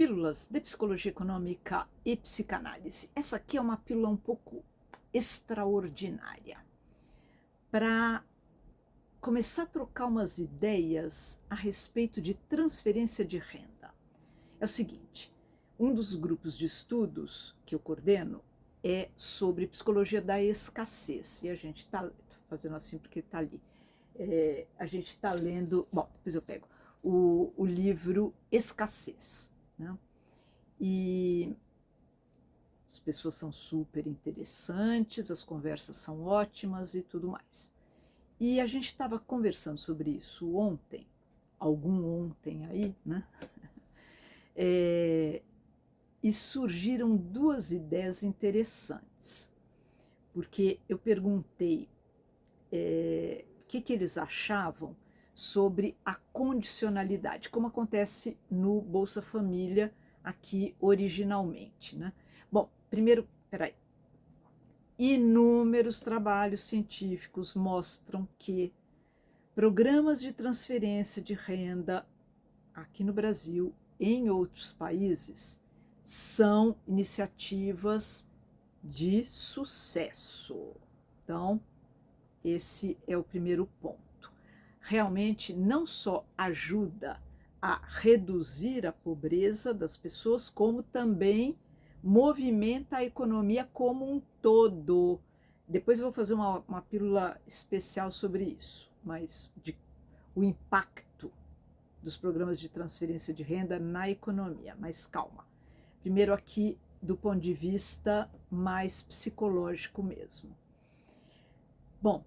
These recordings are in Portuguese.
Pílulas de Psicologia Econômica e Psicanálise. Essa aqui é uma pílula um pouco extraordinária para começar a trocar umas ideias a respeito de transferência de renda. É o seguinte, um dos grupos de estudos que eu coordeno é sobre psicologia da escassez, e a gente está fazendo assim porque está ali. A gente está lendo, bom, depois eu pego, o livro Escassez, né? E as pessoas são super interessantes, as conversas são ótimas e tudo mais. E a gente estava conversando sobre isso ontem, algum ontem aí, né? E surgiram duas ideias interessantes, porque eu perguntei o que eles achavam sobre a condicionalidade, como acontece no Bolsa Família aqui originalmente, né? Bom, primeiro, peraí. Inúmeros trabalhos científicos mostram que programas de transferência de renda aqui no Brasil, em outros países, são iniciativas de sucesso. Então, esse é o primeiro ponto. Realmente não só ajuda a reduzir a pobreza das pessoas, como também movimenta a economia como um todo. Depois eu vou fazer uma pílula especial sobre isso, mas o impacto dos programas de transferência de renda na economia. Mas calma. Primeiro aqui do ponto de vista mais psicológico mesmo. Bom,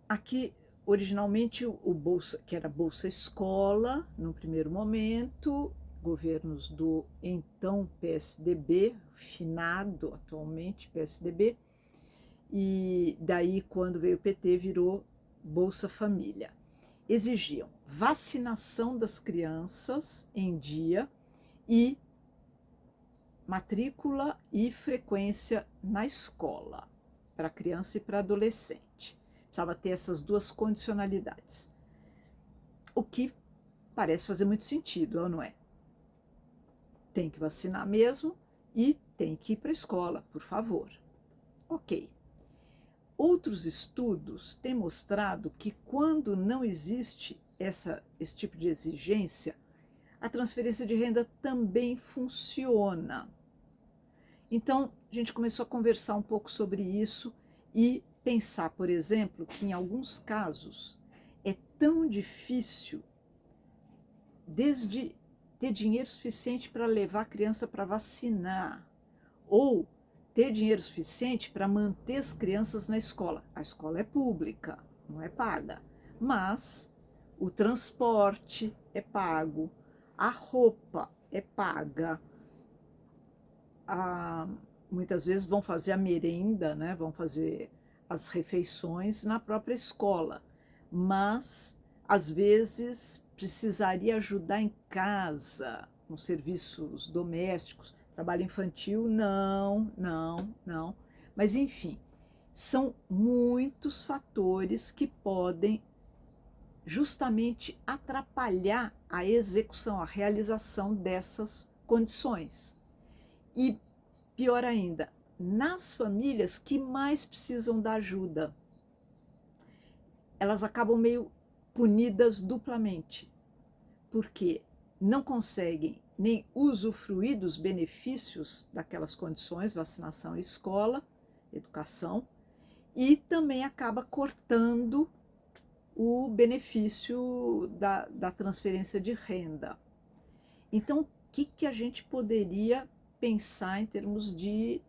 aqui originalmente o Bolsa, que era Bolsa Escola, no primeiro momento, governos do então PSDB, finado atualmente PSDB, e daí quando veio o PT virou Bolsa Família. Exigiam vacinação das crianças em dia e matrícula e frequência na escola para criança e para adolescente. Precisava ter essas duas condicionalidades. O que parece fazer muito sentido, não é? Tem que vacinar mesmo e tem que ir para a escola, por favor. Ok. Outros estudos têm mostrado que quando não existe esse tipo de exigência, a transferência de renda também funciona. Então, a gente começou a conversar um pouco sobre isso e pensar, por exemplo, que em alguns casos é tão difícil, desde ter dinheiro suficiente para levar a criança para vacinar, ou ter dinheiro suficiente para manter as crianças na escola. A escola é pública, não é paga, mas o transporte é pago, a roupa é paga, muitas vezes vão fazer a merenda, né? Vão fazer as refeições na própria escola, mas às vezes precisaria ajudar em casa, com serviços domésticos, trabalho infantil, não. Mas enfim, são muitos fatores que podem justamente atrapalhar a execução, a realização dessas condições. E pior ainda, nas famílias que mais precisam da ajuda, elas acabam meio punidas duplamente, porque não conseguem nem usufruir dos benefícios daquelas condições, vacinação, escola, educação, e também acaba cortando o benefício da transferência de renda. Então, o que a gente poderia pensar em termos de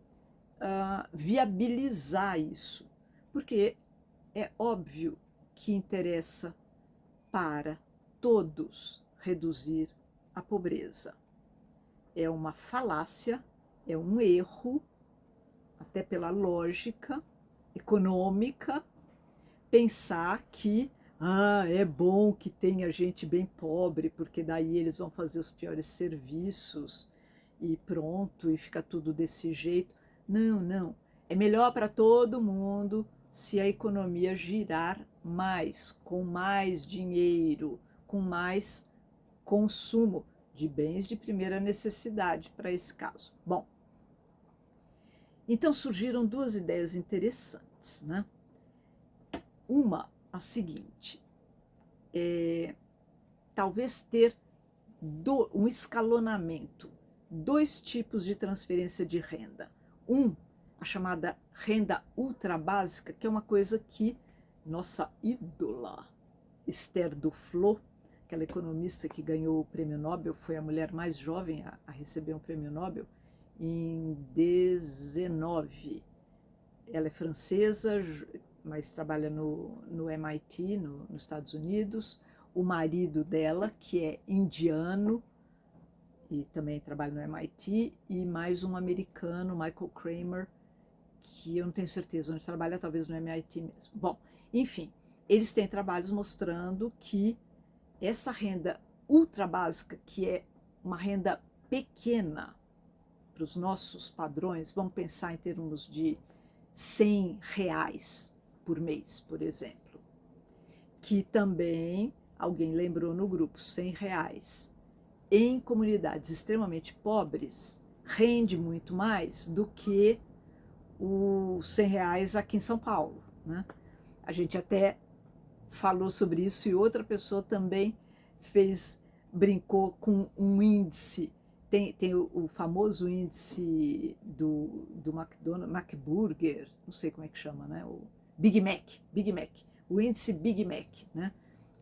viabilizar isso? Porque é óbvio que interessa para todos reduzir a pobreza. É uma falácia, é um erro, até pela lógica econômica, pensar que é bom que tenha gente bem pobre, porque daí eles vão fazer os piores serviços e pronto, e fica tudo desse jeito. Não. É melhor para todo mundo se a economia girar mais, com mais dinheiro, com mais consumo de bens de primeira necessidade para esse caso. Bom, então surgiram duas ideias interessantes, né? Uma, a seguinte, talvez ter um escalonamento, dois tipos de transferência de renda. A chamada renda ultra básica, que é uma coisa que nossa ídola, Esther Duflo, aquela economista que ganhou o prêmio Nobel, foi a mulher mais jovem a receber um prêmio Nobel, em 19. Ela é francesa, mas trabalha no MIT, nos Estados Unidos. O marido dela, que é indiano e também trabalha no MIT, e mais um americano, Michael Kramer, que eu não tenho certeza onde trabalha, talvez no MIT mesmo. Bom, enfim, eles têm trabalhos mostrando que essa renda ultra básica, que é uma renda pequena para os nossos padrões, vamos pensar em termos de R$ 100 por mês, por exemplo, que também, alguém lembrou no grupo, R$ 100 em comunidades extremamente pobres rende muito mais do que os R$ 100 aqui em São Paulo, né? A gente até falou sobre isso e outra pessoa também brincou com um índice. Tem o famoso índice do McDonald's, McBurger, não sei como é que chama, né? O Big Mac, o índice Big Mac, né?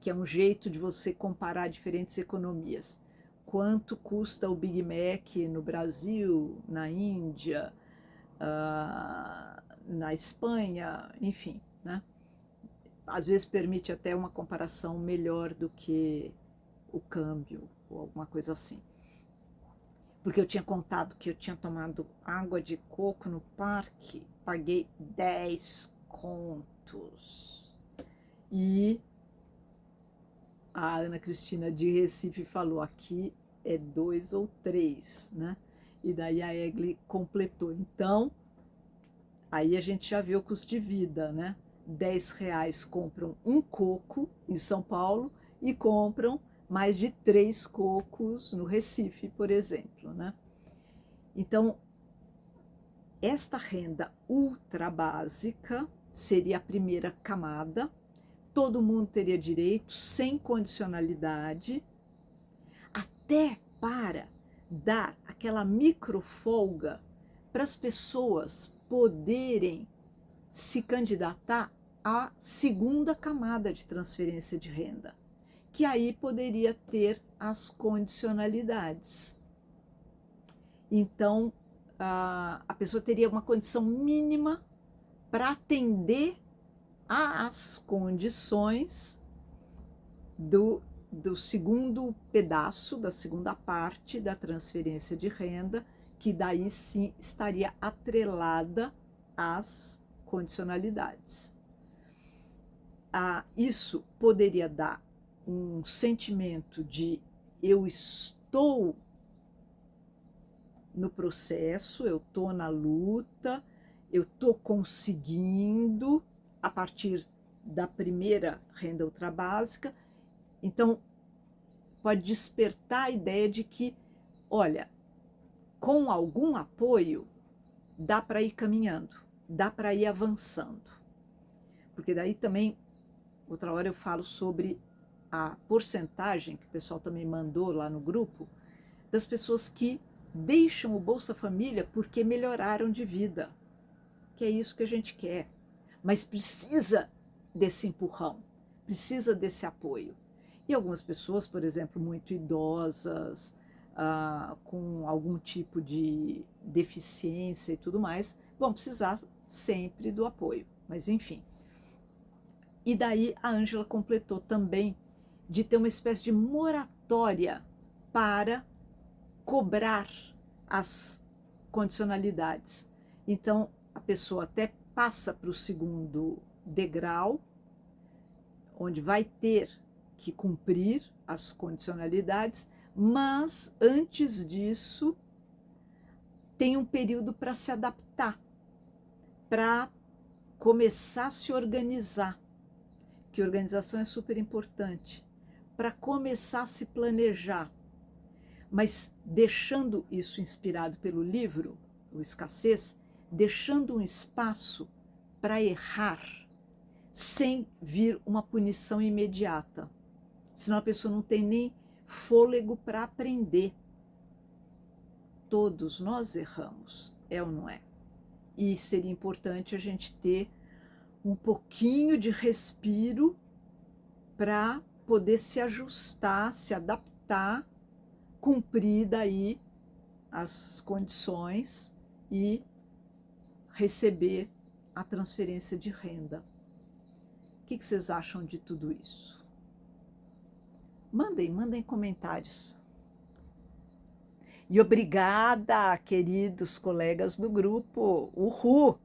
Que é um jeito de você comparar diferentes economias. Quanto custa o Big Mac no Brasil, na Índia, na Espanha, enfim, né? Às vezes permite até uma comparação melhor do que o câmbio ou alguma coisa assim. Porque eu tinha contado que eu tinha tomado água de coco no parque, paguei 10 contos. E a Ana Cristina de Recife falou, aqui é 2 ou 3, né? E daí a Egli completou. Então, aí a gente já vê o custo de vida, né? R$ 10 compram um coco em São Paulo e compram mais de 3 cocos no Recife, por exemplo, né? Então, esta renda ultra básica seria a primeira camada, todo mundo teria direito, sem condicionalidade, até para dar aquela microfolga para as pessoas poderem se candidatar à segunda camada de transferência de renda, que aí poderia ter as condicionalidades. Então, a pessoa teria uma condição mínima para atender às condições do segundo pedaço, da segunda parte da transferência de renda, que daí sim estaria atrelada às condicionalidades. Isso poderia dar um sentimento de eu estou no processo, eu estou na luta, eu estou conseguindo a partir da primeira renda ultra básica. Então, pode despertar a ideia de que, olha, com algum apoio, dá para ir caminhando, dá para ir avançando. Porque daí também, outra hora eu falo sobre a porcentagem, que o pessoal também mandou lá no grupo, das pessoas que deixam o Bolsa Família porque melhoraram de vida, que é isso que a gente quer. Mas precisa desse empurrão, precisa desse apoio. E algumas pessoas, por exemplo, muito idosas, com algum tipo de deficiência e tudo mais, vão precisar sempre do apoio. Mas enfim. E daí a Ângela completou também de ter uma espécie de moratória para cobrar as condicionalidades. Então, a pessoa até passa para o segundo degrau, onde vai ter que cumprir as condicionalidades, mas antes disso tem um período para se adaptar, para começar a se organizar, que organização é super importante, para começar a se planejar. mas deixando isso inspirado pelo livro, o Escassez, deixando um espaço para errar, sem vir uma punição imediata. Senão a pessoa não tem nem fôlego para aprender. Todos nós erramos, é ou não é? E seria importante a gente ter um pouquinho de respiro para poder se ajustar, se adaptar, cumprir daí as condições e receber a transferência de renda. O que vocês acham de tudo isso? Mandem comentários. E obrigada, queridos colegas do grupo. Uhul!